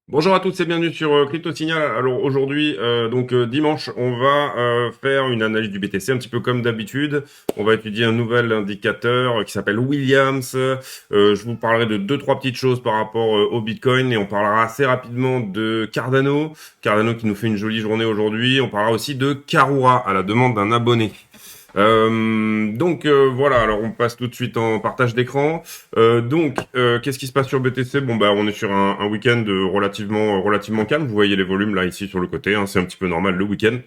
Bonjour à tous et bienvenue sur Crypto Signal. Alors aujourd'hui, dimanche, on va faire une analyse du BTC un petit peu comme d'habitude. On va étudier un nouvel indicateur qui s'appelle Williams. Je vous parlerai de deux trois petites choses par rapport au Bitcoin et on parlera assez rapidement de Cardano. Cardano qui nous fait une jolie journée aujourd'hui. On parlera aussi de Karura à la demande d'un abonné. Voilà, alors on passe tout de suite en partage d'écran. Qu'est-ce qui se passe sur BTC? Bon bah on est sur un week-end relativement calme. Vous voyez les volumes là ici sur le côté, hein, c'est un petit peu normal le week-end.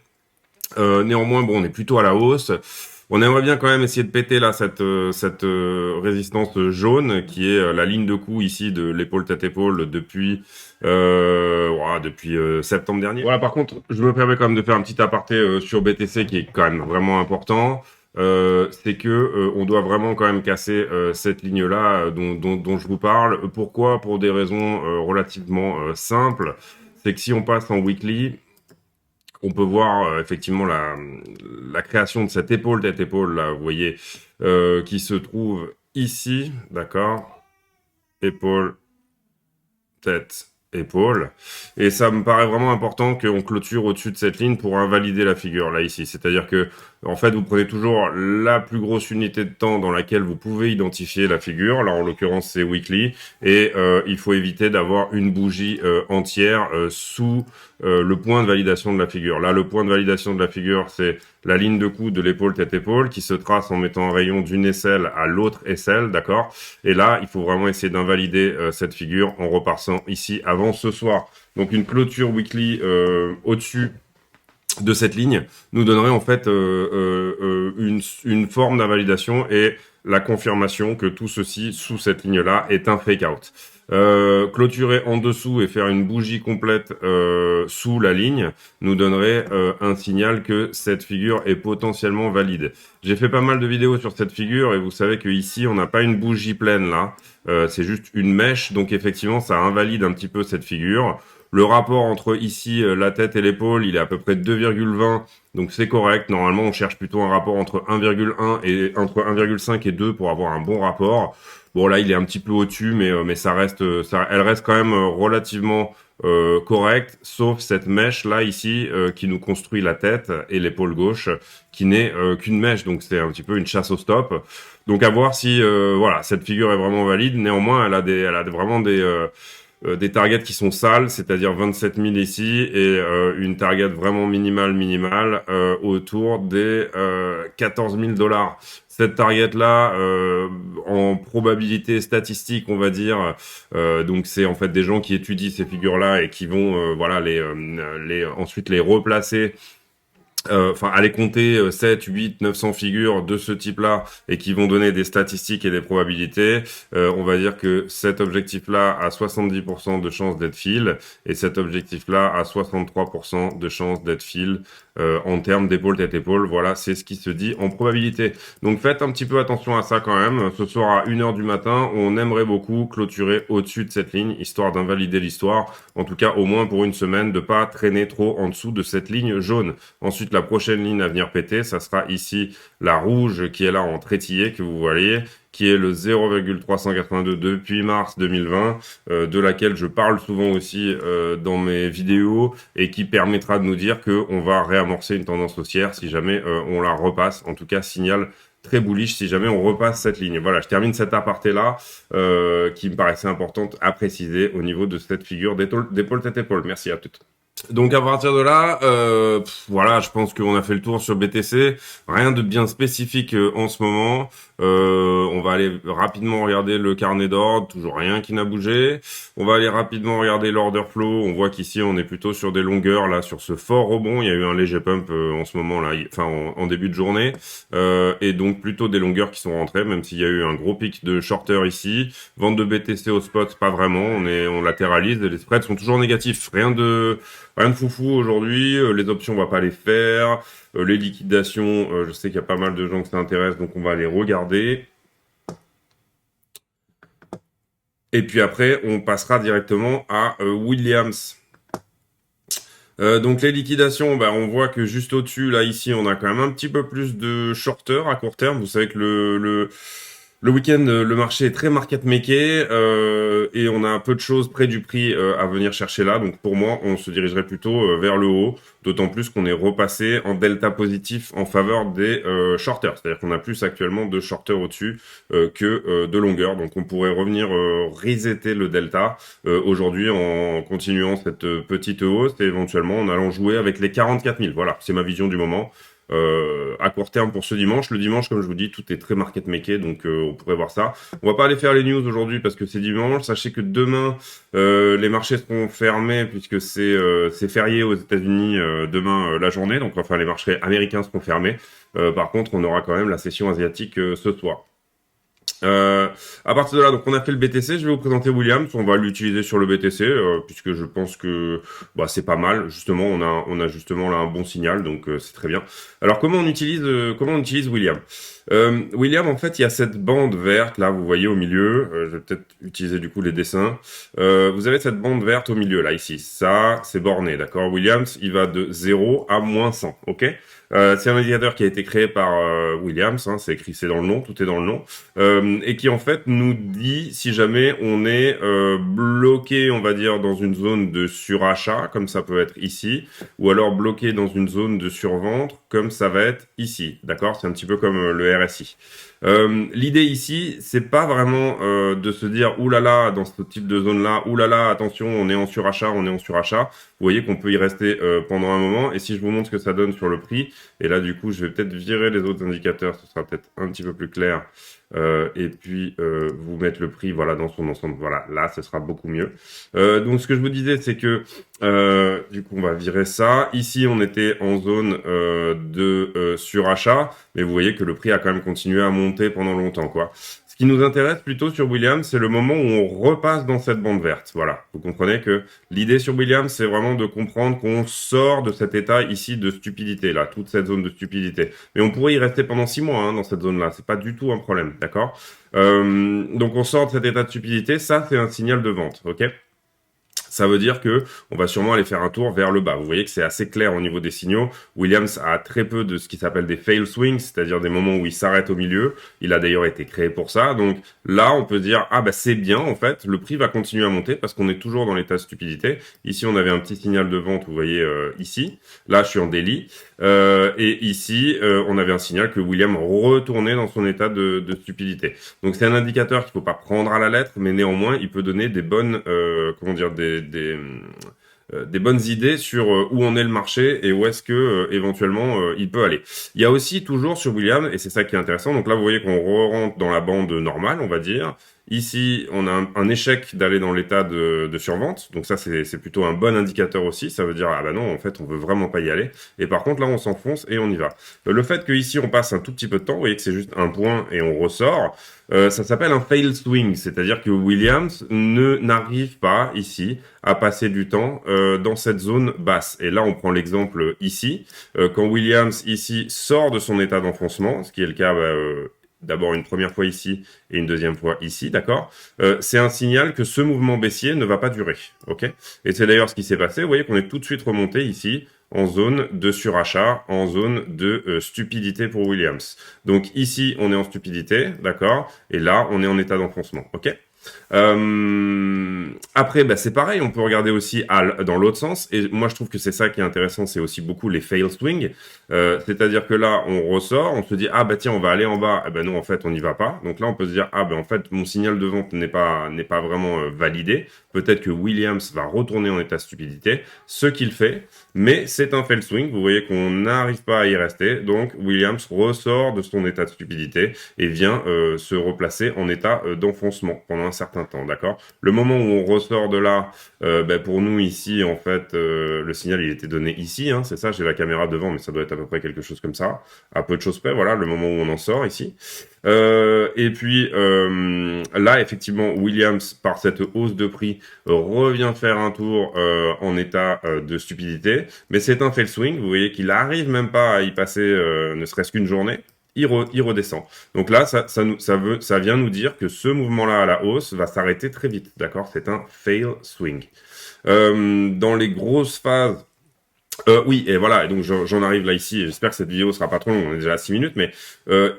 Néanmoins, bon, on est plutôt à la hausse. On aimerait bien quand même essayer de péter là cette résistance jaune qui est la ligne de coup ici de l'épaule tête épaule depuis septembre dernier. Voilà, par contre, je me permets quand même de faire un petit aparté sur BTC qui est quand même vraiment important. C'est que on doit vraiment quand même casser cette ligne-là dont je vous parle. Pourquoi? Pour des raisons relativement simples. C'est que si on passe en weekly, on peut voir effectivement la création de cette épaule tête-épaule là, vous voyez, qui se trouve ici, d'accord? Épaule, tête, épaule. Et ça me paraît vraiment important qu'on clôture au-dessus de cette ligne pour invalider la figure là ici. C'est-à-dire que, en fait, vous prenez toujours la plus grosse unité de temps dans laquelle vous pouvez identifier la figure. Là, en l'occurrence, c'est weekly. Et il faut éviter d'avoir une bougie entière sous le point de validation de la figure. Là, le point de validation de la figure, c'est la ligne de coup de l'épaule tête-épaule qui se trace en mettant un rayon d'une aisselle à l'autre aisselle, d'accord? Et là, il faut vraiment essayer d'invalider cette figure en repassant ici avant ce soir. Donc une clôture weekly au-dessus de cette ligne nous donnerait en fait une forme d'invalidation et la confirmation que tout ceci sous cette ligne-là est un fake-out. Clôturer en dessous et faire une bougie complète sous la ligne nous donnerait un signal que cette figure est potentiellement valide. J'ai fait pas mal de vidéos sur cette figure et vous savez que ici on n'a pas une bougie pleine là, c'est juste une mèche, donc effectivement ça invalide un petit peu cette figure. Le rapport entre ici la tête et l'épaule, il est à peu près 2,20, donc c'est correct. Normalement, on cherche plutôt un rapport entre 1,1 et entre 1,5 et 2 pour avoir un bon rapport. Bon là, il est un petit peu au-dessus, mais elle reste quand même relativement correcte, sauf cette mèche là ici qui nous construit la tête et l'épaule gauche, qui n'est qu'une mèche, donc c'est un petit peu une chasse au stop. Donc à voir si voilà cette figure est vraiment valide. Néanmoins, elle a vraiment des targets qui sont sales, c'est-à-dire 27 000 ici, et une target vraiment minimale autour des 14 000 $. Cette target-là, en probabilité statistique, on va dire, donc c'est en fait des gens qui étudient ces figures-là et qui vont ensuite les replacer aller compter 7, 8, 900 figures de ce type-là et qui vont donner des statistiques et des probabilités, on va dire que cet objectif-là a 70% de chances d'être fill et cet objectif-là a 63% de chances d'être fill en termes d'épaule tête-épaule. Voilà, c'est ce qui se dit en probabilité. Donc faites un petit peu attention à ça quand même. Ce soir à 1h du matin, on aimerait beaucoup clôturer au-dessus de cette ligne, histoire d'invalider l'histoire. En tout cas, au moins pour une semaine, de pas traîner trop en dessous de cette ligne jaune. Ensuite, la prochaine ligne à venir péter, ça sera ici la rouge qui est là en trétillé, que vous voyez, qui est le 0,382 depuis mars 2020, de laquelle je parle souvent aussi dans mes vidéos et qui permettra de nous dire qu'on va réamorcer une tendance haussière si jamais on la repasse. En tout cas, signal très bullish si jamais on repasse cette ligne. Voilà, je termine cet aparté-là qui me paraissait importante à préciser au niveau de cette figure d'épaule tête épaule. Merci à toutes. Donc à partir de là, voilà, je pense qu'on a fait le tour sur BTC. Rien de bien spécifique en ce moment. On va aller rapidement regarder le carnet d'ordre, toujours rien qui n'a bougé. On va aller rapidement regarder l'order flow. On voit qu'ici on est plutôt sur des longueurs là, sur ce fort rebond. Il y a eu un léger pump en ce moment là, en début de journée, et donc plutôt des longueurs qui sont rentrées, même s'il y a eu un gros pic de shorter ici. Vente de BTC au spot, pas vraiment. On latéralise. Les spreads sont toujours négatifs. Rien de foufou aujourd'hui, les options on va pas les faire, les liquidations, je sais qu'il y a pas mal de gens que ça intéresse, donc on va les regarder. Et puis après, on passera directement à Williams. Donc les liquidations, bah, on voit que juste au-dessus, là, ici, on a quand même un petit peu plus de shorters à court terme. Vous savez que le week-end, le marché est très market maké et on a un peu de choses près du prix à venir chercher là. Donc pour moi, on se dirigerait plutôt vers le haut, d'autant plus qu'on est repassé en delta positif en faveur des shorters. C'est-à-dire qu'on a plus actuellement de shorters au-dessus que de longueurs. Donc on pourrait revenir resetter le delta aujourd'hui en continuant cette petite hausse et éventuellement en allant jouer avec les 44 000. Voilà, c'est ma vision du moment. À court terme pour ce dimanche. Le dimanche, comme je vous dis, tout est très market maké, donc on pourrait voir ça. On va pas aller faire les news aujourd'hui parce que c'est dimanche. Sachez que demain, les marchés seront fermés puisque c'est férié aux États-Unis demain la journée. Donc enfin, les marchés américains seront fermés. Par contre, on aura quand même la session asiatique ce soir. Euh, à partir de là, donc on a fait le BTC. Je vais vous présenter Williams. On va l'utiliser sur le BTC puisque je pense que bah, c'est pas mal. Justement, on a justement là un bon signal, donc c'est très bien. Alors comment on utilise William? William, en fait, il y a cette bande verte là, vous voyez au milieu. Je vais peut-être utiliser du coup les dessins. Vous avez cette bande verte au milieu là ici. Ça, c'est borné, d'accord? Williams, il va de 0 à -100, ok? C'est un indicateur qui a été créé par Williams, hein, c'est écrit, c'est dans le nom, tout est dans le nom, et qui en fait nous dit si jamais on est bloqué, on va dire, dans une zone de surachat, comme ça peut être ici, ou alors bloqué dans une zone de survente, comme ça va être ici, d'accord? C'est un petit peu comme le RSI. L'idée ici, c'est pas vraiment de se dire oulala dans ce type de zone là, oulala attention on est en surachat, on est en surachat. Vous voyez qu'on peut y rester pendant un moment. Et si je vous montre ce que ça donne sur le prix, et là du coup je vais peut-être virer les autres indicateurs, ce sera peut-être un petit peu plus clair. Et puis vous mettre le prix voilà dans son ensemble. Voilà, là ce sera beaucoup mieux. Donc ce que je vous disais, c'est que du coup on va virer ça. Ici on était en zone de surachat, mais vous voyez que le prix a quand même continué à monter pendant longtemps, quoi. Ce qui nous intéresse plutôt sur Williams, c'est le moment où on repasse dans cette bande verte. Voilà, vous comprenez que l'idée sur Williams, c'est vraiment de comprendre qu'on sort de cet état ici de stupidité, là, toute cette zone de stupidité. Mais on pourrait y rester pendant 6 mois hein, dans cette zone-là, c'est pas du tout un problème, d'accord? Donc on sort de cet état de stupidité, ça c'est un signal de vente, ok? Ça veut dire que on va sûrement aller faire un tour vers le bas. Vous voyez que c'est assez clair au niveau des signaux. Williams a très peu de ce qui s'appelle des fail swings, c'est-à-dire des moments où il s'arrête au milieu. Il a d'ailleurs été créé pour ça. Donc là, on peut dire ah bah c'est bien en fait, le prix va continuer à monter parce qu'on est toujours dans l'état de stupidité. Ici, on avait un petit signal de vente, vous voyez ici. Là, je suis en daily. Et ici, on avait un signal que William retournait dans son état de stupidité. Donc c'est un indicateur qu'il faut pas prendre à la lettre, mais néanmoins, il peut donner des bonnes, comment dire, des bonnes idées sur où en est le marché et où est-ce que éventuellement il peut aller. Il y a aussi toujours sur William, et c'est ça qui est intéressant, donc là vous voyez qu'on rentre dans la bande normale, on va dire. Ici, on a un échec d'aller dans l'état de survente, donc ça c'est plutôt un bon indicateur aussi, ça veut dire ah bah non en fait on veut vraiment pas y aller, et par contre là on s'enfonce et on y va. Le fait que ici on passe un tout petit peu de temps, vous voyez que c'est juste un point et on ressort, ça s'appelle un fail swing, c'est-à-dire que Williams n'arrive pas ici à passer du temps dans cette zone basse. Et là, on prend l'exemple ici. Quand Williams, ici, sort de son état d'enfoncement, ce qui est le cas d'abord une première fois ici et une deuxième fois ici, d'accord, c'est un signal que ce mouvement baissier ne va pas durer. Ok. Et c'est d'ailleurs ce qui s'est passé. Vous voyez qu'on est tout de suite remonté ici en zone de surachat, en zone de stupidité pour Williams. Donc ici, on est en stupidité, d'accord, et là, on est en état d'enfoncement, ok. Après, bah, c'est pareil, on peut regarder aussi dans l'autre sens. Et moi, je trouve que c'est ça qui est intéressant, c'est aussi beaucoup les fail swing. C'est-à-dire que là, on ressort, on se dit ah bah tiens, on va aller en bas. Eh ben non, en fait, on n'y va pas. Donc là, on peut se dire ah ben en fait, mon signal de vente n'est pas vraiment validé. Peut-être que Williams va retourner en état de stupidité, ce qu'il fait, mais c'est un fail swing. Vous voyez qu'on n'arrive pas à y rester. Donc Williams ressort de son état de stupidité et vient se replacer en état d'enfoncement pendant un certain temps, d'accord? Le moment où on ressort de là, pour nous ici, en fait, le signal il était donné ici, hein, c'est ça, j'ai la caméra devant, mais ça doit être à peu près quelque chose comme ça, à peu de choses près, voilà, le moment où on en sort ici. Et puis là, effectivement, Williams, par cette hausse de prix, revient faire un tour en état de stupidité, mais c'est un fail swing, vous voyez qu'il arrive même pas à y passer ne serait-ce qu'une journée. Il redescend. Donc là, ça vient nous dire que ce mouvement-là à la hausse va s'arrêter très vite. D'accord? C'est un fail swing. Dans les grosses phases Oui, et voilà, et donc j'en arrive là ici, et j'espère que cette vidéo sera pas trop longue, on est déjà à 6 minutes, mais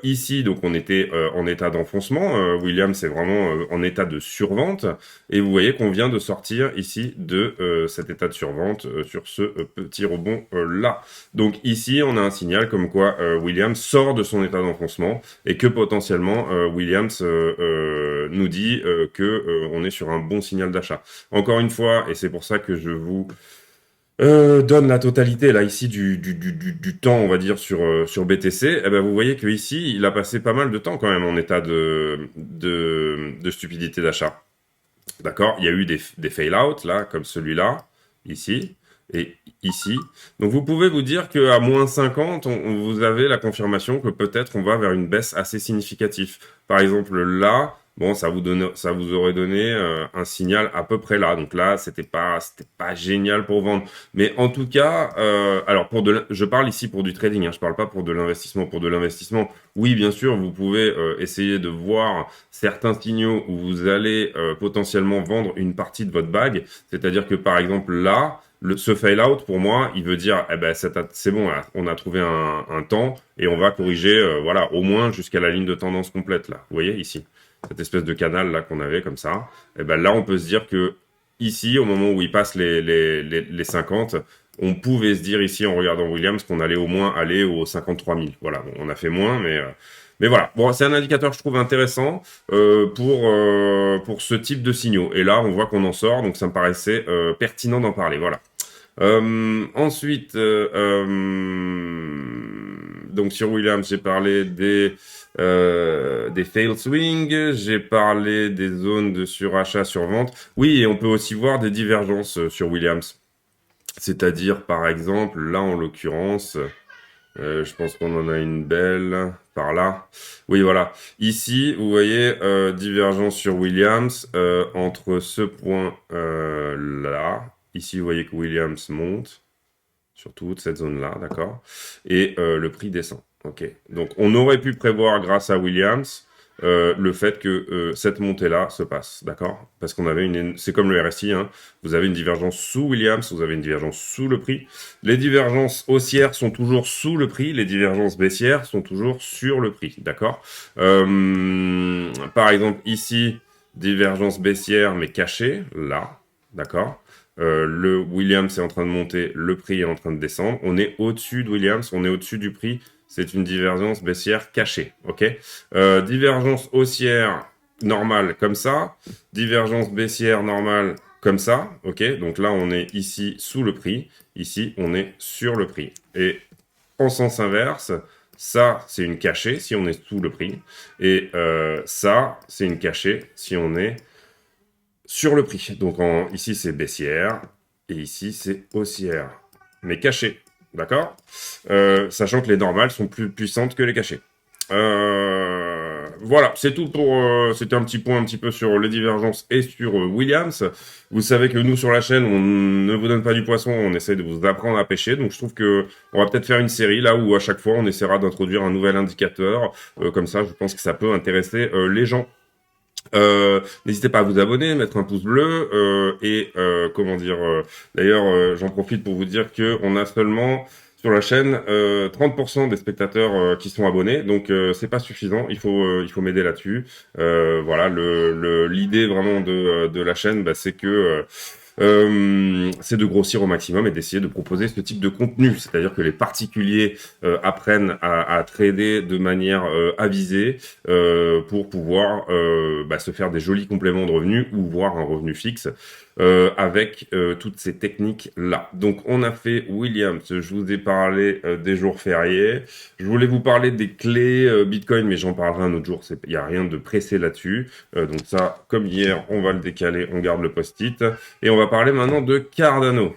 ici, donc on était en état d'enfoncement, Williams c'est vraiment en état de survente, et vous voyez qu'on vient de sortir ici de cet état de survente sur ce petit rebond là. Donc ici, on a un signal comme quoi Williams sort de son état d'enfoncement, et que potentiellement Williams nous dit que on est sur un bon signal d'achat. Encore une fois, et c'est pour ça que je vous donne la totalité là ici du temps on va dire sur BTC, eh ben vous voyez que ici il a passé pas mal de temps quand même en état de stupidité d'achat. D'accord? Il y a eu des fail out là comme celui-là ici et ici. Donc vous pouvez vous dire qu'à moins 50 vous avez la confirmation que peut-être on va vers une baisse assez significative. Par exemple là, bon, ça vous aurait donné un signal à peu près là. Donc là, c'était pas génial pour vendre. Mais en tout cas, alors je parle ici pour du trading. Hein, je parle pas pour de l'investissement. Pour de l'investissement, oui, bien sûr, vous pouvez essayer de voir certains signaux où vous allez potentiellement vendre une partie de votre bague. C'est-à-dire que par exemple là, ce fail out pour moi, il veut dire, eh ben c'est bon, là, on a trouvé un temps et on va corriger, voilà, au moins jusqu'à la ligne de tendance complète là. Vous voyez ici cette espèce de canal là qu'on avait comme ça, et ben là on peut se dire que ici, au moment où il passe les 50, on pouvait se dire ici en regardant Williams qu'on allait au moins aller aux 53 000. Voilà, bon, on a fait moins, mais voilà. Bon, c'est un indicateur je trouve intéressant pour ce type de signaux. Et là, on voit qu'on en sort, donc ça me paraissait pertinent d'en parler. Voilà. Ensuite, donc sur Williams, j'ai parlé des fail swings, j'ai parlé des zones de surachat, survente. Oui, et on peut aussi voir des divergences sur Williams. C'est-à-dire, par exemple, là en l'occurrence, je pense qu'on en a une belle par là. Oui, voilà. Ici, vous voyez, divergence sur Williams entre ce point là. Ici, vous voyez que Williams monte sur toute cette zone-là, d'accord? Et le prix descend. Ok. Donc, on aurait pu prévoir, grâce à Williams, le fait que cette montée-là se passe, d'accord? Parce qu'on avait c'est comme le RSI, hein. Vous avez une divergence sous Williams, vous avez une divergence sous le prix. Les divergences haussières sont toujours sous le prix, les divergences baissières sont toujours sur le prix, d'accord? Par exemple, ici, divergence baissière mais cachée, là, d'accord? Le Williams est en train de monter, le prix est en train de descendre. On est au-dessus de Williams, on est au-dessus du prix. C'est une divergence baissière cachée, ok? Divergence haussière normale comme ça, divergence baissière normale comme ça, ok? Donc là, on est ici sous le prix, ici, on est sur le prix. Et en sens inverse, ça, c'est une cachée si on est sous le prix. Et ça, c'est une cachée si on est sur le prix. Donc ici, c'est baissière et ici, c'est haussière. Mais cachée, d'accord? Sachant que les normales sont plus puissantes que les cachées. Voilà, c'est tout pour... C'était un petit point un petit peu sur les divergences et sur Williams. Vous savez que nous, sur la chaîne, on ne vous donne pas du poisson, on essaie de vous apprendre à pêcher. Donc je trouve que on va peut-être faire une série là où à chaque fois, on essaiera d'introduire un nouvel indicateur. Comme ça, je pense que ça peut intéresser les gens. N'hésitez pas à vous abonner, mettre un pouce bleu et comment dire. D'ailleurs, j'en profite pour vous dire que on a seulement sur la chaîne 30% des spectateurs qui sont abonnés, donc c'est pas suffisant. Il faut m'aider là-dessus. Voilà, l'idée vraiment de la chaîne, bah, c'est que c'est de grossir au maximum et d'essayer de proposer ce type de contenu. C'est-à-dire que les particuliers apprennent à trader de manière avisée pour pouvoir bah, se faire des jolis compléments de revenus ou voir un revenu fixe avec toutes ces techniques-là. Donc on a fait Williams, je vous ai parlé des jours fériés. Je voulais vous parler des clés Bitcoin, mais j'en parlerai un autre jour. Il n'y a rien de pressé là-dessus. Donc ça, comme hier, on va le décaler, on garde le post-it. Et on va parler maintenant de Cardano.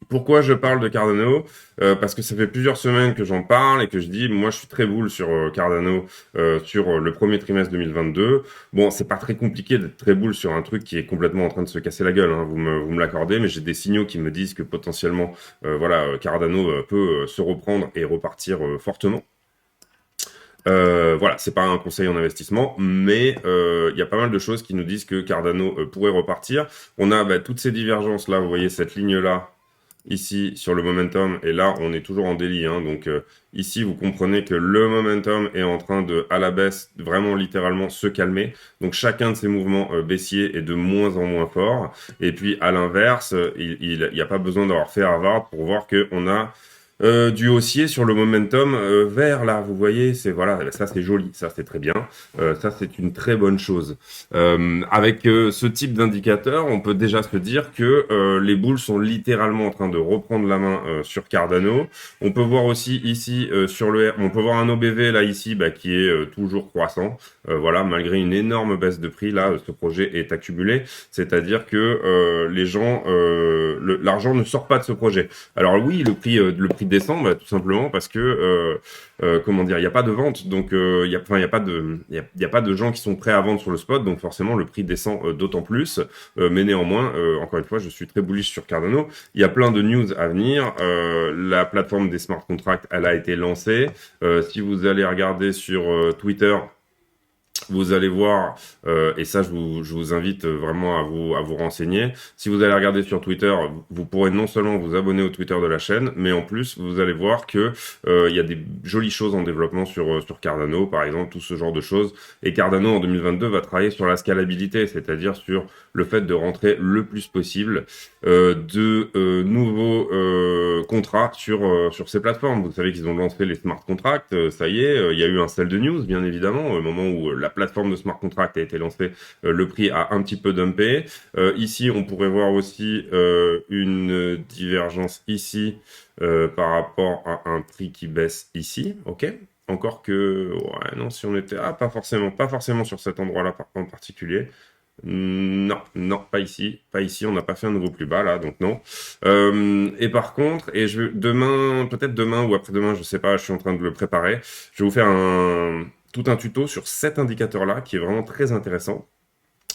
Pourquoi je parle de Cardano parce que ça fait plusieurs semaines que j'en parle et que je dis, moi je suis très bull sur Cardano sur le premier trimestre 2022. Bon, c'est pas très compliqué d'être très bull sur un truc qui est complètement en train de se casser la gueule, hein, vous me l'accordez, mais j'ai des signaux qui me disent que potentiellement, voilà, Cardano peut se reprendre et repartir fortement. Voilà, c'est pas un conseil en investissement, mais il y a pas mal de choses qui nous disent que Cardano pourrait repartir. On a toutes ces divergences là, vous voyez cette ligne là ici sur le momentum, et là on est toujours en daily, hein, donc ici vous comprenez que le momentum est en train de, à la baisse, vraiment littéralement se calmer, donc chacun de ces mouvements baissiers est de moins en moins fort, et puis à l'inverse, il n'y a pas besoin d'avoir fait Harvard pour voir qu'on a du haussier sur le momentum vert là, vous voyez, c'est voilà, ça c'est joli, ça c'est très bien, ça c'est une très bonne chose. Avec ce type d'indicateur, on peut déjà se dire que les boules sont littéralement en train de reprendre la main sur Cardano. On peut voir aussi ici sur le R, on peut voir un OBV là ici bah, qui est toujours croissant. Voilà, malgré une énorme baisse de prix là, ce projet est accumulé, c'est-à-dire que les gens, l'argent ne sort pas de ce projet. Alors oui, le prix descend, bah, tout simplement parce que comment dire, il n'y a pas de vente, donc il y a pas de, il y a pas de gens qui sont prêts à vendre sur le spot, donc forcément le prix descend d'autant plus. Mais néanmoins, encore une fois, je suis très bullish sur Cardano. Il y a plein de news à venir. La plateforme des smart contracts, elle a été lancée. Si vous allez regarder sur Twitter, vous allez voir, et ça je vous invite vraiment à vous renseigner. Si vous allez regarder sur Twitter, vous pourrez non seulement vous abonner au Twitter de la chaîne, mais en plus vous allez voir que il y a des jolies choses en développement sur Cardano, par exemple, tout ce genre de choses. Et Cardano en 2022 va travailler sur la scalabilité, c'est-à-dire sur le fait de rentrer le plus possible de nouveaux contrats sur ces plateformes. Vous savez qu'ils ont lancé les smart contracts, ça y est, il y a eu un sell de news, bien évidemment, au moment où la plateforme de smart contract a été lancée, le prix a un petit peu dumpé. Ici, on pourrait voir aussi une divergence ici par rapport à un prix qui baisse ici, ok? Encore que, ouais, non, si on était, pas forcément sur cet endroit-là en particulier. Non, non, pas ici, pas ici. On n'a pas fait un nouveau plus bas là, donc non. Et par contre, demain, peut-être demain ou après-demain, je sais pas, je suis en train de le préparer. Je vais vous faire tout un tuto sur cet indicateur-là qui est vraiment très intéressant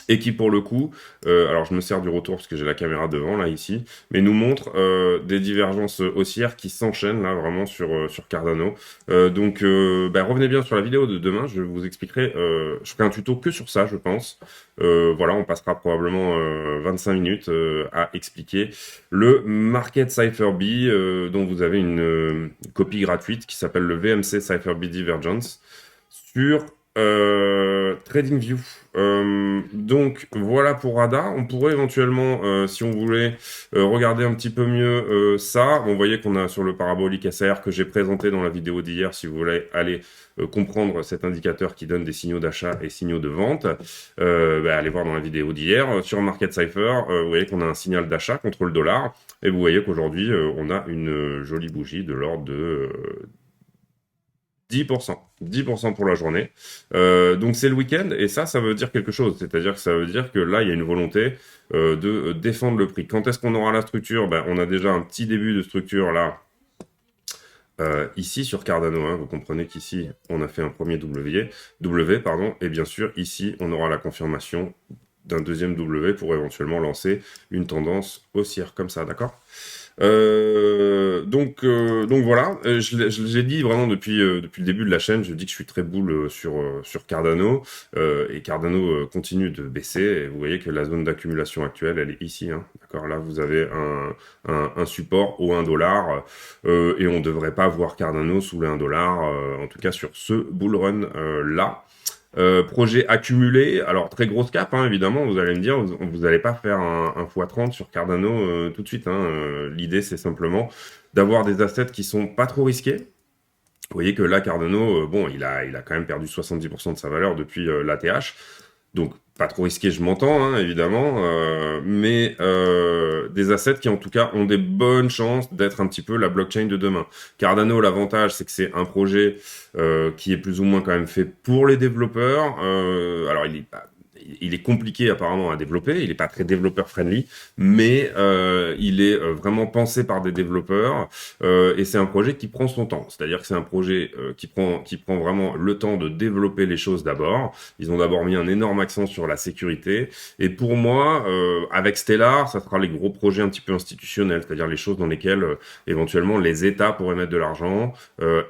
et qui pour le coup, alors je me sers du retour parce que j'ai la caméra devant là ici, mais nous montre des divergences haussières qui s'enchaînent là vraiment sur Cardano. Donc bah, revenez bien sur la vidéo de demain, je vous expliquerai, je ferai un tuto que sur ça je pense. Voilà, on passera probablement 25 minutes à expliquer le Market Cypher B dont vous avez une copie gratuite qui s'appelle le VMC Cypher B Divergence sur TradingView. Donc voilà pour ADA. On pourrait éventuellement, si on voulait regarder un petit peu mieux ça, vous voyez qu'on a sur le parabolique SR que j'ai présenté dans la vidéo d'hier, si vous voulez aller comprendre cet indicateur qui donne des signaux d'achat et signaux de vente, bah, allez voir dans la vidéo d'hier. Sur Market Cypher, vous voyez qu'on a un signal d'achat contre le dollar, et vous voyez qu'aujourd'hui, on a une jolie bougie de l'ordre de 10%, 10% pour la journée. Donc c'est le week-end et ça veut dire quelque chose. C'est-à-dire que ça veut dire que là, il y a une volonté de défendre le prix. Quand est-ce qu'on aura la structure? Ben, on a déjà un petit début de structure là, ici sur Cardano. Hein. Vous comprenez qu'ici, on a fait un premier W, pardon, et bien sûr, ici, on aura la confirmation d'un deuxième W pour éventuellement lancer une tendance haussière comme ça, d'accord? Donc voilà, je l'ai dit vraiment depuis le début de la chaîne, je dis que je suis très bull sur Cardano, et Cardano continue de baisser, et vous voyez que la zone d'accumulation actuelle, elle est ici, hein, d'accord, là vous avez un support au 1$, et on ne devrait pas voir Cardano sous les 1$, en tout cas sur ce bull run là. Projet accumulé, alors très grosse cap, hein, évidemment, vous allez me dire, vous n'allez pas faire un x30 sur Cardano tout de suite. Hein, l'idée, c'est simplement d'avoir des assets qui sont pas trop risqués. Vous voyez que là, Cardano, bon, il a quand même perdu 70% de sa valeur depuis l'ATH. Donc, pas trop risqué, je m'entends, hein, évidemment, mais des assets qui, en tout cas, ont des bonnes chances d'être un petit peu la blockchain de demain. Cardano, l'avantage, c'est que c'est un projet qui est plus ou moins quand même fait pour les développeurs. Alors, il est compliqué apparemment à développer, il n'est pas très développeur friendly, mais il est vraiment pensé par des développeurs et c'est un projet qui prend son temps. C'est-à-dire que c'est un projet qui prend vraiment le temps de développer les choses d'abord. Ils ont d'abord mis un énorme accent sur la sécurité et pour moi, avec Stellar, ça sera les gros projets un petit peu institutionnels, c'est-à-dire les choses dans lesquelles éventuellement les États pourraient mettre de l'argent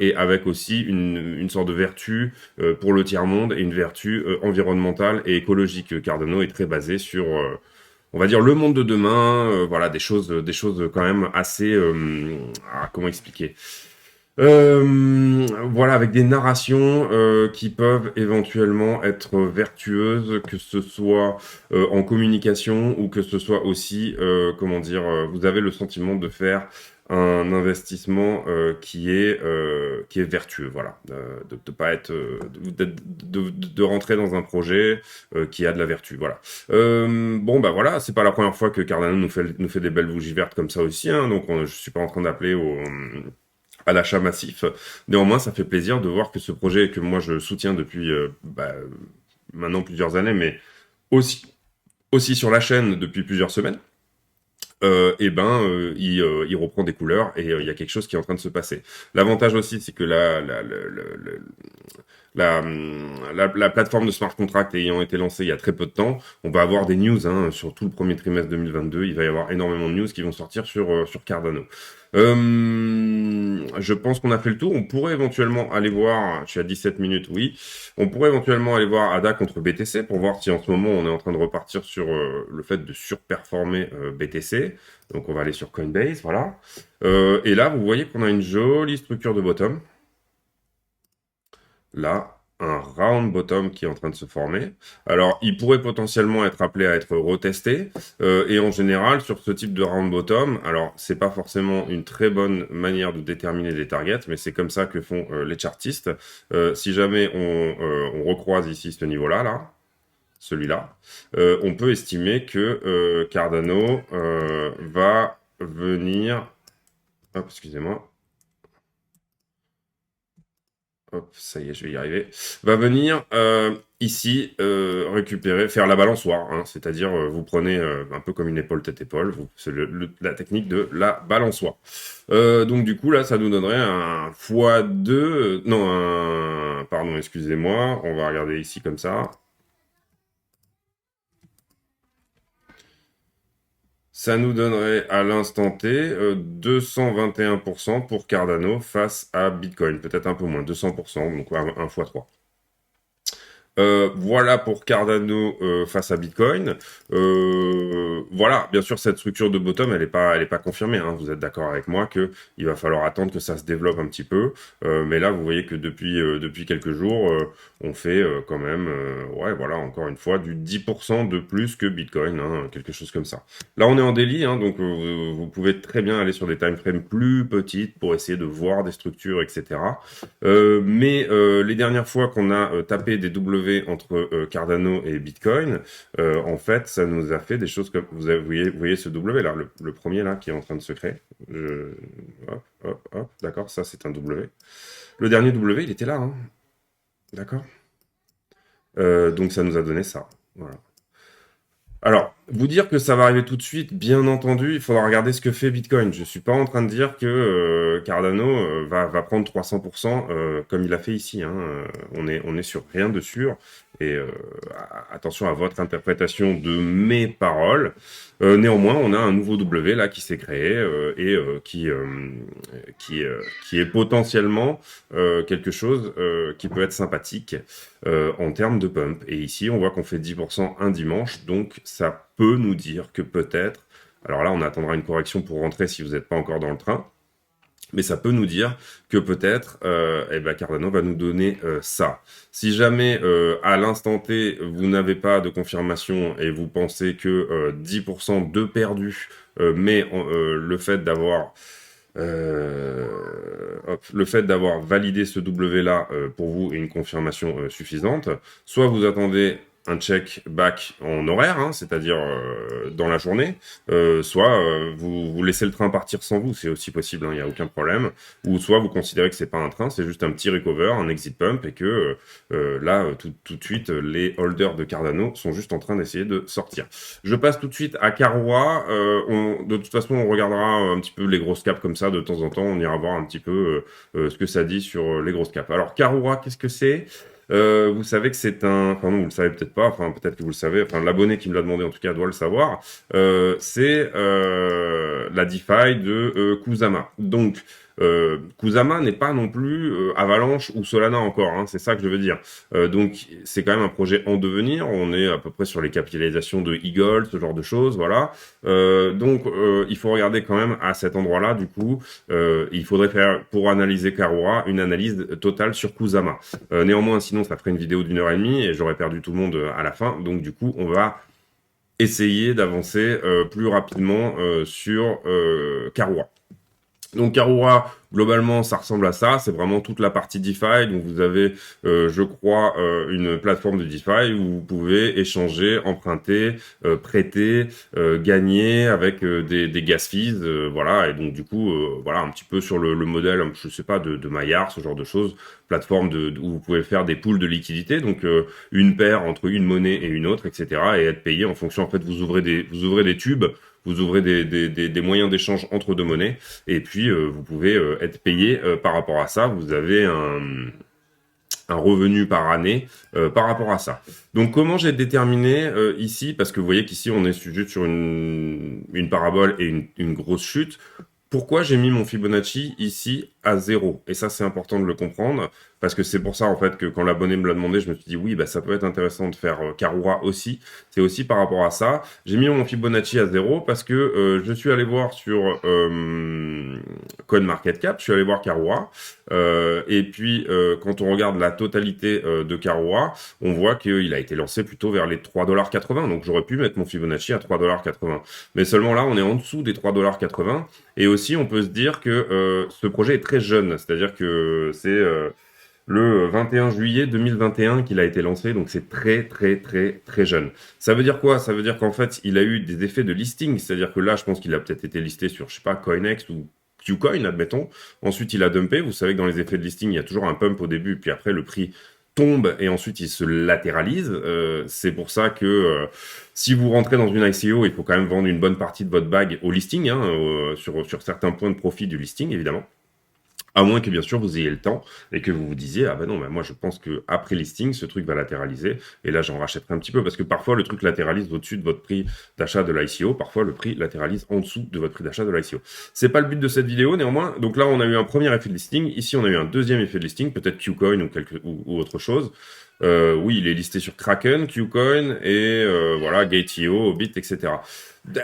et avec aussi une sorte de vertu pour le tiers-monde et une vertu environnementale et écologique. Cardano est très basé sur on va dire le monde de demain, voilà, des choses quand même assez, comment expliquer? Voilà, avec des narrations qui peuvent éventuellement être vertueuses, que ce soit en communication ou que ce soit aussi, comment dire, vous avez le sentiment de faire un investissement qui est vertueux, voilà, de pas être, de rentrer dans un projet qui a de la vertu, voilà. Bon, bah voilà, c'est pas la première fois que Cardano nous fait des belles bougies vertes comme ça aussi, hein, donc je suis pas en train d'appeler au à l'achat massif. Néanmoins, ça fait plaisir de voir que ce projet que moi je soutiens depuis maintenant plusieurs années, mais aussi, aussi sur la chaîne depuis plusieurs semaines, il reprend des couleurs et il y a quelque chose qui est en train de se passer. L'avantage aussi, c'est que la plateforme de smart contract ayant été lancée il y a très peu de temps, on va avoir des news hein, sur tout le premier trimestre 2022. Il va y avoir énormément de news qui vont sortir sur Cardano. Je pense qu'on a fait le tour. On pourrait éventuellement aller voir, je suis à 17 minutes, oui. On pourrait éventuellement aller voir ADA contre BTC pour voir si en ce moment on est en train de repartir sur le fait de surperformer BTC. Donc on va aller sur Coinbase, voilà. Et là, vous voyez qu'on a une jolie structure de bottom. Là, un round bottom qui est en train de se former. Alors, il pourrait potentiellement être appelé à être retesté. Et en général, sur ce type de round bottom, alors, c'est pas forcément une très bonne manière de déterminer des targets, mais c'est comme ça que font les chartistes. Si jamais on recroise ici ce niveau-là, là, celui-là, on peut estimer que Cardano va venir... Hop, excusez-moi. Hop, ça y est, je vais y arriver. Va venir ici récupérer, faire la balançoire, hein, c'est-à-dire vous prenez un peu comme une épaule tête-épaule, c'est la technique de la balançoire. Donc du coup là, ça nous donnerait un x2, non, pardon, excusez-moi, on va regarder ici comme ça. Ça nous donnerait à l'instant T 221% pour Cardano face à Bitcoin, peut-être un peu moins, 200%, donc un x 3. Voilà pour Cardano face à Bitcoin. Voilà, bien sûr, cette structure de bottom, elle est pas confirmée. Hein. Vous êtes d'accord avec moi que il va falloir attendre que ça se développe un petit peu. Mais là, vous voyez que depuis quelques jours, on fait quand même, ouais, voilà, encore une fois, du 10% de plus que Bitcoin, hein, quelque chose comme ça. Là, on est en daily, hein, donc vous pouvez très bien aller sur des time frames plus petites pour essayer de voir des structures, etc. Mais les dernières fois qu'on a tapé des W entre Cardano et Bitcoin, en fait, ça nous a fait des choses comme vous voyez ce W là, le premier là qui est en train de se créer. Hop, hop, hop, d'accord, ça c'est un W. Le dernier W, il était là, hein. D'accord. Donc ça nous a donné ça. Voilà. Alors, vous dire que ça va arriver tout de suite, bien entendu, il faudra regarder ce que fait Bitcoin. Je suis pas en train de dire que Cardano va prendre 300% comme il a fait ici. Hein. On est sur rien de sûr. Et attention à votre interprétation de mes paroles. Néanmoins, on a un nouveau W là qui s'est créé et qui est potentiellement quelque chose qui peut être sympathique en termes de pump. Et ici, on voit qu'on fait 10% un dimanche, donc ça peut nous dire que peut-être, alors là, on attendra une correction pour rentrer si vous n'êtes pas encore dans le train, mais ça peut nous dire que peut-être Cardano va nous donner ça. Si jamais à l'instant T, vous n'avez pas de confirmation et vous pensez que 10% de perdu, mais le fait d'avoir le fait d'avoir validé ce W là pour vous est une confirmation suffisante, soit vous attendez un check back en horaire, hein, c'est-à-dire dans la journée, soit vous laissez le train partir sans vous, c'est aussi possible, il n'y a aucun problème, ou soit vous considérez que c'est pas un train, c'est juste un petit recover, un exit pump, et que là, tout de suite, les holders de Cardano sont juste en train d'essayer de sortir. Je passe tout de suite à Karwa, de toute façon, on regardera un petit peu les grosses caps comme ça, de temps en temps, on ira voir un petit peu ce que ça dit sur les grosses caps. Alors, Karwa, qu'est-ce que c'est? Vous savez que c'est un... Enfin non, vous le savez peut-être pas, enfin peut-être que vous le savez, enfin l'abonné qui me l'a demandé en tout cas doit le savoir. C'est la DeFi de Kusama. Donc, Kusama n'est pas non plus Avalanche ou Solana encore, hein, c'est ça que je veux dire. Donc c'est quand même un projet en devenir, on est à peu près sur les capitalisations de Eagle, ce genre de choses, voilà. Donc il faut regarder quand même à cet endroit-là, du coup, il faudrait faire, pour analyser Karura, une analyse totale sur Kusama. Néanmoins, sinon ça ferait une vidéo d'1 h 30 et j'aurais perdu tout le monde à la fin, donc du coup on va essayer d'avancer plus rapidement sur Karura. Donc Karura, globalement, ça ressemble à ça. C'est vraiment toute la partie DeFi. Donc vous avez, je crois, une plateforme de DeFi où vous pouvez échanger, emprunter, prêter, gagner avec des gas fees, voilà. Et donc du coup, voilà, un petit peu sur le modèle, je sais pas, de Maillard, ce genre de choses. Plateforme où vous pouvez faire des pools de liquidité, donc une paire entre une monnaie et une autre, etc. Et être payé en fonction. En fait, vous ouvrez des tubes. Vous ouvrez des moyens d'échange entre deux monnaies et puis vous pouvez être payé par rapport à ça. Vous avez un revenu par année par rapport à ça. Donc comment j'ai déterminé ici, parce que vous voyez qu'ici on est juste sur une parabole et une grosse chute. Pourquoi j'ai mis mon Fibonacci ici à 0? Et ça, c'est important de le comprendre, parce que c'est pour ça, en fait, que quand l'abonné me l'a demandé, je me suis dit, oui, bah, ça peut être intéressant de faire Karura aussi. C'est aussi par rapport à ça. J'ai mis mon Fibonacci à 0 parce que je suis allé voir sur CoinMarketCap, je suis allé voir Karura, et puis quand on regarde la totalité de Karura, on voit qu'il a été lancé plutôt vers les 3,80 $. Donc j'aurais pu mettre mon Fibonacci à 3,80 $. Mais seulement là, on est en dessous des 3,80 $. Et aussi, on peut se dire que ce projet est très jeune, c'est-à-dire que c'est le 21 juillet 2021 qu'il a été lancé, donc c'est très très très très jeune. Ça veut dire quoi? Ça veut dire qu'en fait, il a eu des effets de listing, c'est-à-dire que là, je pense qu'il a peut-être été listé sur, je sais pas, CoinEx ou Qcoin, admettons. Ensuite, il a dumpé. Vous savez que dans les effets de listing, il y a toujours un pump au début, puis après, le prix tombe et ensuite il se latéralise. C'est pour ça que si vous rentrez dans une ICO, il faut quand même vendre une bonne partie de votre bag au listing, hein, sur certains points de profit du listing, évidemment. À moins que bien sûr vous ayez le temps et que vous vous disiez ah ben non, ben moi je pense que après listing ce truc va latéraliser et là j'en rachèterai un petit peu parce que parfois le truc latéralise au-dessus de votre prix d'achat de l'ICO, parfois le prix latéralise en dessous de votre prix d'achat de l'ICO. C'est pas le but de cette vidéo néanmoins. Donc là on a eu un premier effet de listing, ici on a eu un deuxième effet de listing, peut-être Qcoin ou autre chose. Oui, il est listé sur Kraken, Qcoin et voilà Gate.io, Bit, etc.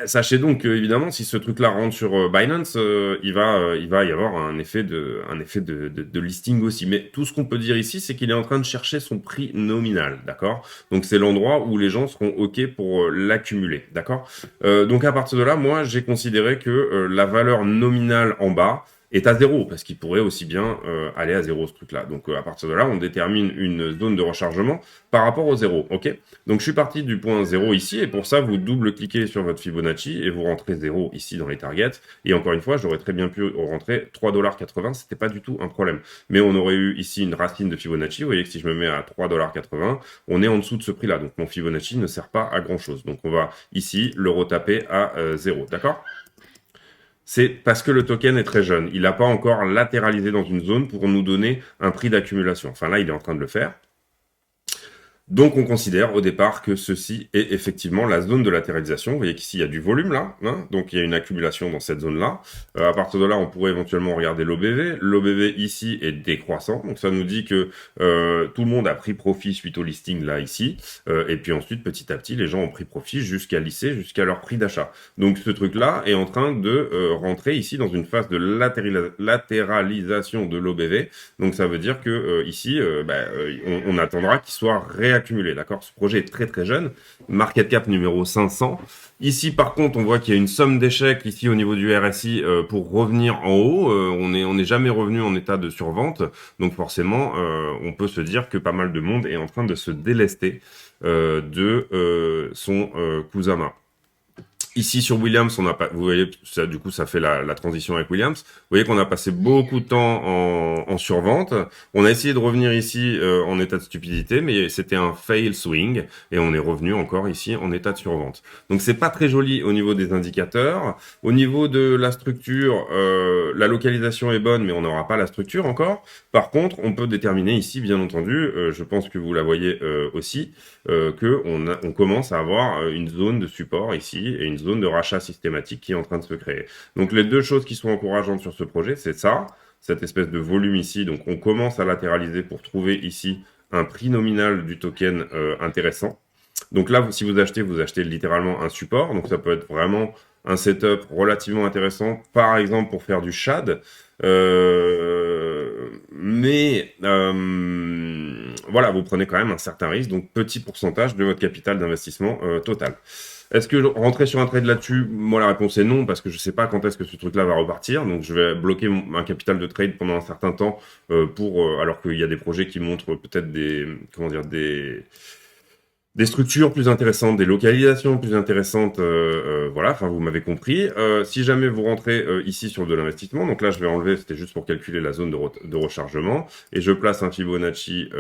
Sachez donc que, évidemment, si ce truc-là rentre sur Binance, il va y avoir un effet de listing aussi. Mais tout ce qu'on peut dire ici, c'est qu'il est en train de chercher son prix nominal, d'accord? Donc c'est l'endroit où les gens seront OK pour l'accumuler, d'accord? Donc à partir de là, moi, j'ai considéré que la valeur nominale en bas est à 0, parce qu'il pourrait aussi bien aller à 0 ce truc-là. Donc à partir de là, on détermine une zone de rechargement par rapport au 0, ok? Donc je suis parti du point 0 ici, et pour ça, vous double-cliquez sur votre Fibonacci, et vous rentrez 0 ici dans les targets, et encore une fois, j'aurais très bien pu rentrer 3,80 $, c'était pas du tout un problème. Mais on aurait eu ici une racine de Fibonacci, vous voyez que si je me mets à 3,80 $, on est en dessous de ce prix-là, donc mon Fibonacci ne sert pas à grand-chose. Donc on va ici le retaper à 0, d'accord? C'est parce que le token est très jeune. Il n'a pas encore latéralisé dans une zone pour nous donner un prix d'accumulation. Enfin là, il est en train de le faire. Donc on considère au départ que ceci est effectivement la zone de latéralisation. Vous voyez qu'ici il y a du volume là, hein, donc il y a une accumulation dans cette zone-là. À partir de là, on pourrait éventuellement regarder l'OBV. L'OBV ici est décroissant, donc ça nous dit que tout le monde a pris profit suite au listing là ici. Et puis ensuite, petit à petit, les gens ont pris profit jusqu'à lisser, jusqu'à leur prix d'achat. Donc ce truc-là est en train de rentrer ici dans une phase de latéralisation de l'OBV. Donc ça veut dire que ici, on attendra qu'il soit réaccumulé, d'accord? Ce projet est très très jeune, market cap numéro 500. Ici, par contre, on voit qu'il y a une somme d'échecs ici au niveau du RSI pour revenir en haut. On n'est jamais revenu en état de survente, donc forcément, on peut se dire que pas mal de monde est en train de se délester de son Kusama. Ici sur Williams, on a pas, vous voyez, ça, du coup, ça fait la transition avec Williams. Vous voyez qu'on a passé beaucoup de temps en survente. On a essayé de revenir ici en état de stupidité, mais c'était un fail swing et on est revenu encore ici en état de survente. Donc c'est pas très joli au niveau des indicateurs. Au niveau de la structure, la localisation est bonne, mais on n'aura pas la structure encore. Par contre, on peut déterminer ici, bien entendu, je pense que vous la voyez aussi, que on commence à avoir une zone de support ici et une zone zone de rachat systématique qui est en train de se créer. Donc les deux choses qui sont encourageantes sur ce projet, c'est ça, cette espèce de volume ici. Donc on commence à latéraliser pour trouver ici un prix nominal du token intéressant. Donc là, si vous achetez littéralement un support. Donc ça peut être vraiment un setup relativement intéressant, par exemple pour faire du SHAD. Mais voilà, vous prenez quand même un certain risque, donc petit pourcentage de votre capital d'investissement total. Est-ce que rentrer sur un trade là-dessus? Moi, la réponse est non, parce que je ne sais pas quand est-ce que ce truc-là va repartir. Donc, je vais bloquer un capital de trade pendant un certain temps alors qu'il y a des projets qui montrent peut-être des structures plus intéressantes, des localisations plus intéressantes, voilà, enfin vous m'avez compris. Si jamais vous rentrez ici sur de l'investissement, donc là je vais enlever, c'était juste pour calculer la zone de rechargement, et je place un Fibonacci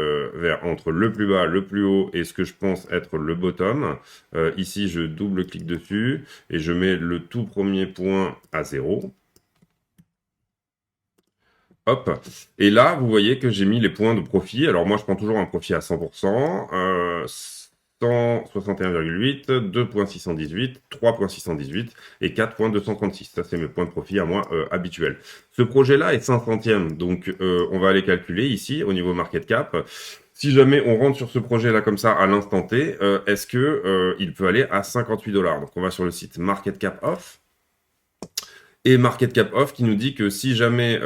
entre le plus bas, le plus haut, et ce que je pense être le bottom. Ici je double-clique dessus, et je mets le tout premier point à 0. Hop. Et là, vous voyez que j'ai mis les points de profit. Alors moi, je prends toujours un profit à 100%. 161,8, 2,618, 3,618 et 4,236. Ça, c'est mes points de profit à moi habituels. Ce projet-là est 500e, donc on va aller calculer ici au niveau market cap. Si jamais on rentre sur ce projet-là comme ça à l'instant T, est-ce que il peut aller à 58 $? Donc on va sur le site Market Cap Off. Et Market Cap Off qui nous dit que si jamais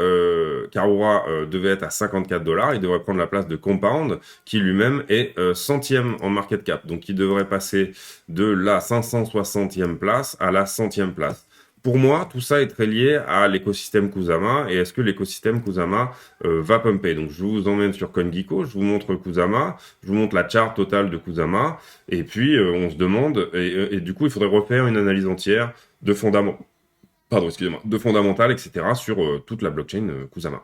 Karura devait être à 54 $, il devrait prendre la place de Compound, qui lui-même est centième en Market Cap. Donc il devrait passer de la 560e place à la 100e place. Pour moi, tout ça est très lié à l'écosystème Kusama. Et est-ce que l'écosystème Kusama va pumper? Donc je vous emmène sur CoinGecko, je vous montre Kusama, je vous montre la chart totale de Kusama. Et puis on se demande, et du coup il faudrait refaire une analyse entière de fondamentaux. De fondamental, etc., sur toute la blockchain Kusama.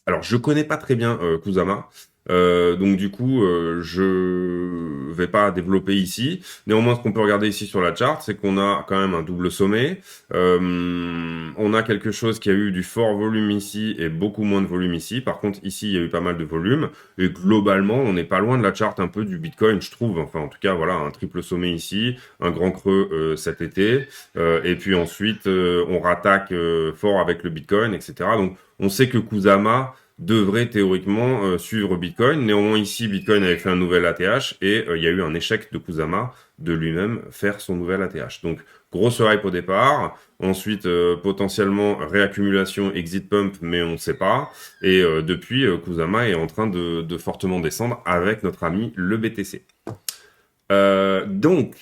Alors, je connais pas très bien Kusama, donc du coup, je vais pas développer ici. Néanmoins, ce qu'on peut regarder ici sur la chart, c'est qu'on a quand même un double sommet. On a quelque chose qui a eu du fort volume ici et beaucoup moins de volume ici. Par contre, ici, il y a eu pas mal de volume. Et globalement, on n'est pas loin de la chart un peu du Bitcoin, je trouve. Enfin, en tout cas, voilà, un triple sommet ici, un grand creux cet été. Et puis ensuite, on rattaque fort avec le Bitcoin, etc. Donc, on sait que Kusama devrait théoriquement suivre Bitcoin. Néanmoins, ici, Bitcoin avait fait un nouvel ATH et il y a eu un échec de Kusama de lui-même faire son nouvel ATH. Donc, grosse hype au départ. Ensuite, potentiellement, réaccumulation, exit pump, mais on ne sait pas. Et depuis, Kusama est en train de fortement descendre avec notre ami le BTC. Donc,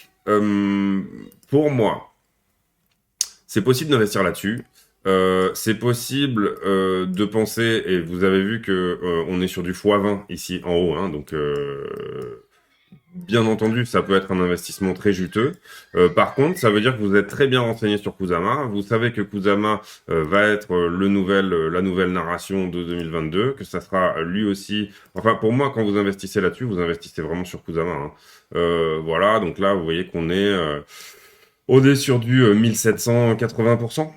pour moi, c'est possible d'investir là-dessus. C'est possible de penser, et vous avez vu que on est sur du x20 ici en haut, hein, donc bien entendu, ça peut être un investissement très juteux. Par contre, ça veut dire que vous êtes très bien renseigné sur Kusama. Vous savez que Kusama va être la nouvelle narration de 2022, que ça sera lui aussi. Enfin, pour moi, quand vous investissez là-dessus, vous investissez vraiment sur Kusama. Hein. Voilà, donc là, vous voyez qu'on est sur du 1780%.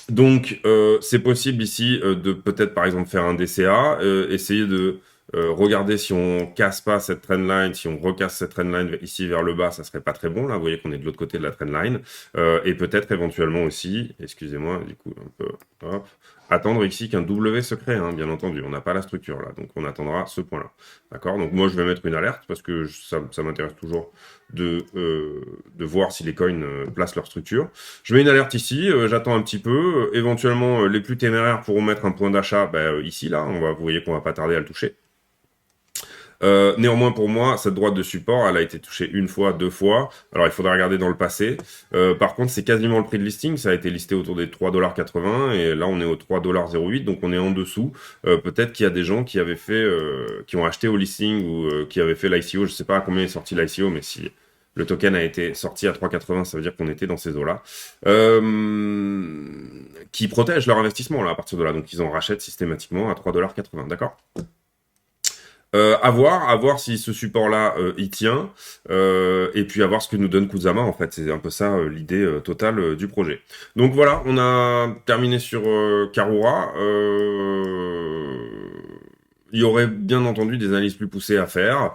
Donc, c'est possible ici de peut-être, par exemple, faire un DCA, essayer de regarder si on casse pas cette trendline, si on recasse cette trendline ici vers le bas, ça serait pas très bon. Là, vous voyez qu'on est de l'autre côté de la trendline. Et peut-être éventuellement aussi, excusez-moi, du coup, un peu, hop, attendre ici qu'un W se crée, hein, bien entendu. On n'a pas la structure là, donc on attendra ce point-là. D'accord? Donc moi, je vais mettre une alerte parce que ça m'intéresse toujours de voir si les coins placent leur structure. Je mets une alerte ici, j'attends un petit peu. Éventuellement, les plus téméraires pourront mettre un point d'achat ici, là. Vous voyez qu'on va pas tarder à le toucher. Néanmoins, pour moi, cette droite de support, elle a été touchée une fois, deux fois. Alors, il faudra regarder dans le passé. Par contre, c'est quasiment le prix de listing. Ça a été listé autour des 3,80 $ et là, on est au 3,08 $. Donc, on est en dessous. Peut-être qu'il y a des gens qui avaient fait, qui ont acheté au listing ou qui avaient fait l'ICO. Je sais pas à combien est sorti l'ICO, mais si le token a été sorti à 3,80, ça veut dire qu'on était dans ces eaux-là. Qui protègent leur investissement là à partir de là. Donc, ils en rachètent systématiquement à 3,80 $. D'accord? À voir si ce support-là il tient, et puis à voir ce que nous donne Kusama en fait. C'est un peu ça l'idée totale du projet. Donc voilà, on a terminé sur Karura. il y aurait bien entendu des analyses plus poussées à faire.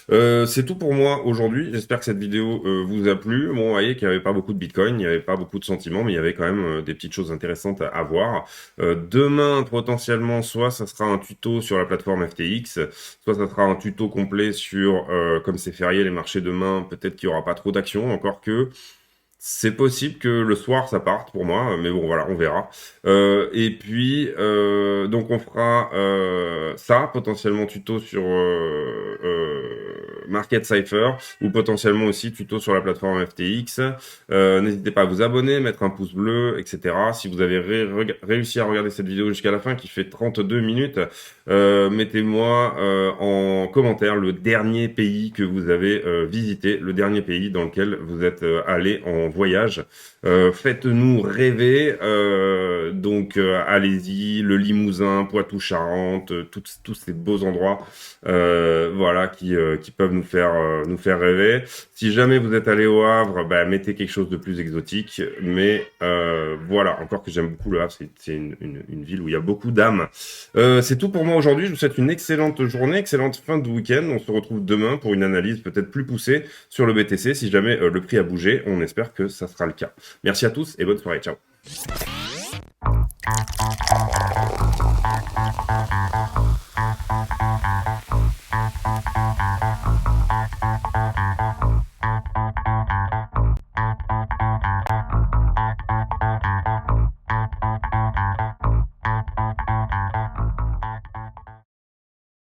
C'est tout pour moi aujourd'hui. J'espère que cette vidéo vous a plu. Bon, vous voyez qu'il n'y avait pas beaucoup de Bitcoin, il n'y avait pas beaucoup de sentiments, mais il y avait quand même des petites choses intéressantes à voir. Demain, potentiellement, soit ça sera un tuto sur la plateforme FTX, soit ça sera un tuto complet sur, comme c'est férié les marchés demain, peut-être qu'il n'y aura pas trop d'actions, encore que c'est possible que le soir ça parte pour moi, mais bon voilà, on verra. Et puis donc on fera ça, potentiellement tuto sur Market Cypher ou potentiellement aussi tuto sur la plateforme FTX. N'hésitez pas à vous abonner, mettre un pouce bleu, etc. Si vous avez réussi à regarder cette vidéo jusqu'à la fin qui fait 32 minutes, mettez-moi en commentaire le dernier pays que vous avez visité, le dernier pays dans lequel vous êtes allé en voyage. Faites-nous rêver, donc allez-y, le Limousin, Poitou-Charentes, tous ces beaux endroits, voilà, qui peuvent nous faire rêver. Si jamais vous êtes allé au Havre, bah, mettez quelque chose de plus exotique, mais voilà, encore que j'aime beaucoup le Havre, c'est une ville où il y a beaucoup d'âme. C'est tout pour moi aujourd'hui, je vous souhaite une excellente journée, excellente fin de week-end, on se retrouve demain pour une analyse peut-être plus poussée sur le BTC, si jamais le prix a bougé, on espère que ça sera le cas. Merci à tous et bonne soirée. Ciao.